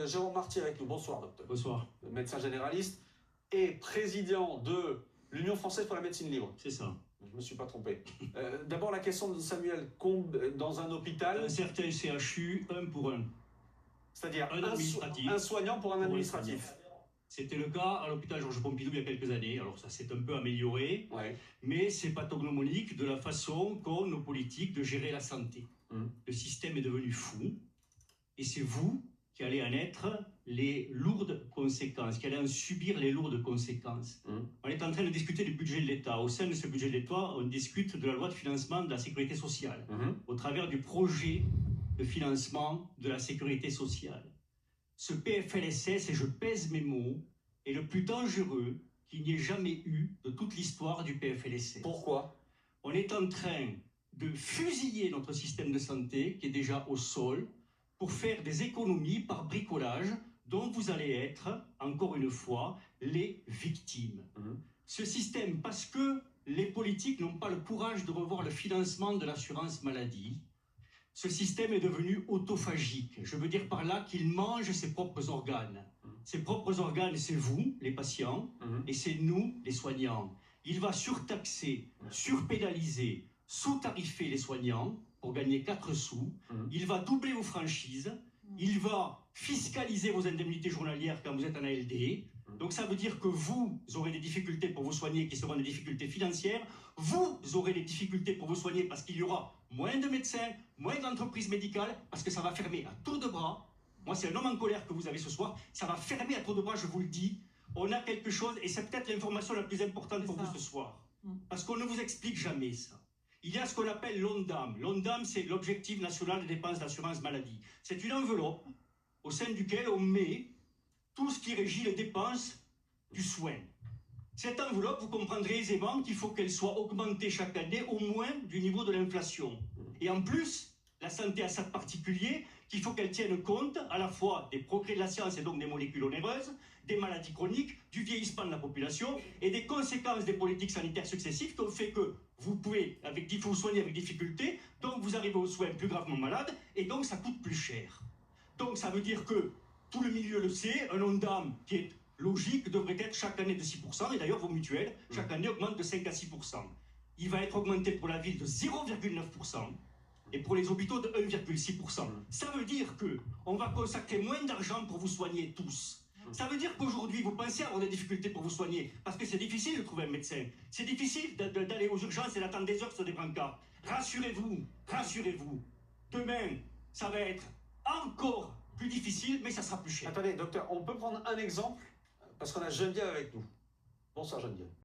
Jérôme Marty avec nous. Bonsoir, docteur. Bonsoir. Médecin généraliste et président de l'Union française pour la médecine libre. C'est ça. Je ne me suis pas trompé. D'abord, la question de Samuel Combe dans un hôpital. Un certain CHU, 1 pour 1. C'est-à-dire administratif. un soignant pour un administratif. C'était le cas à l'hôpital Georges Pompidou il y a quelques années. Alors ça s'est un peu amélioré, Ouais. mais c'est pathognomonique de la façon qu'ont nos politiques de gérer la santé. Le système est devenu fou et c'est vous qui allez en être les lourdes conséquences, qui allez en subir les lourdes conséquences. On est en train de discuter du budget de l'État. Au sein de ce budget de l'État, on discute de la loi de financement de la sécurité sociale, au travers du projet de financement de la sécurité sociale. Ce PFLSS, et je pèse mes mots, est le plus dangereux qu'il n'y ait jamais eu de toute l'histoire du PFLSS. Pourquoi? On est en train de fusiller notre système de santé, qui est déjà au sol, pour faire des économies par bricolage dont vous allez être, encore une fois, les victimes. Ce système, parce que les politiques n'ont pas le courage de revoir le financement de l'assurance maladie, ce système est devenu autophagique. Je veux dire par là qu'il mange ses propres organes. Ses propres organes, c'est vous, les patients, et c'est nous, les soignants. Il va surtaxer, surpénaliser, sous-tarifer les soignants pour gagner 4 sous. Il va doubler vos franchises. Il va fiscaliser vos indemnités journalières quand vous êtes en ALD. Donc ça veut dire que vous aurez des difficultés pour vous soigner qui seront des difficultés financières. Vous aurez des difficultés pour vous soigner parce qu'il y aura moins de médecins, moins d'entreprises médicales, parce que ça va fermer à tour de bras. Moi, c'est un homme en colère que vous avez ce soir. Ça va fermer à tour de bras, je vous le dis. On a quelque chose, et c'est peut-être l'information la plus importante pour vous ce soir. Parce qu'on ne vous explique jamais ça. Il y a ce qu'on appelle l'ONDAM. L'ONDAM, c'est l'Objectif National des Dépenses d'Assurance Maladie. C'est une enveloppe au sein duquel on met tout ce qui régit les dépenses du soin. Cette enveloppe, vous comprendrez aisément qu'il faut qu'elle soit augmentée chaque année au moins du niveau de l'inflation. Et en plus, la santé a ça de particulier qu'il faut qu'elle tienne compte à la fois des progrès de la science et donc des molécules onéreuses, des maladies chroniques, du vieillissement de la population et des conséquences des politiques sanitaires successives qui ont fait que vous pouvez vous soigner avec difficulté, donc vous arrivez aux soins plus gravement malades et donc ça coûte plus cher. Donc ça veut dire que tout le milieu le sait, un ONDAM qui est logique devrait être chaque année de 6%, et d'ailleurs vos mutuelles, chaque année augmentent de 5 à 6%. Il va être augmenté pour la ville de 0,9% et pour les hôpitaux de 1,6%. Ça veut dire qu'on va consacrer moins d'argent pour vous soigner tous. Ça veut dire qu'aujourd'hui, vous pensez avoir des difficultés pour vous soigner, parce que c'est difficile de trouver un médecin. C'est difficile d'aller aux urgences et d'attendre des heures sur des brancards. Rassurez-vous, rassurez-vous. Demain, ça va être encore plus difficile, mais ça sera plus cher. Attendez, docteur, on peut prendre un exemple, parce qu'on a Geneviève avec nous. Bonsoir Geneviève.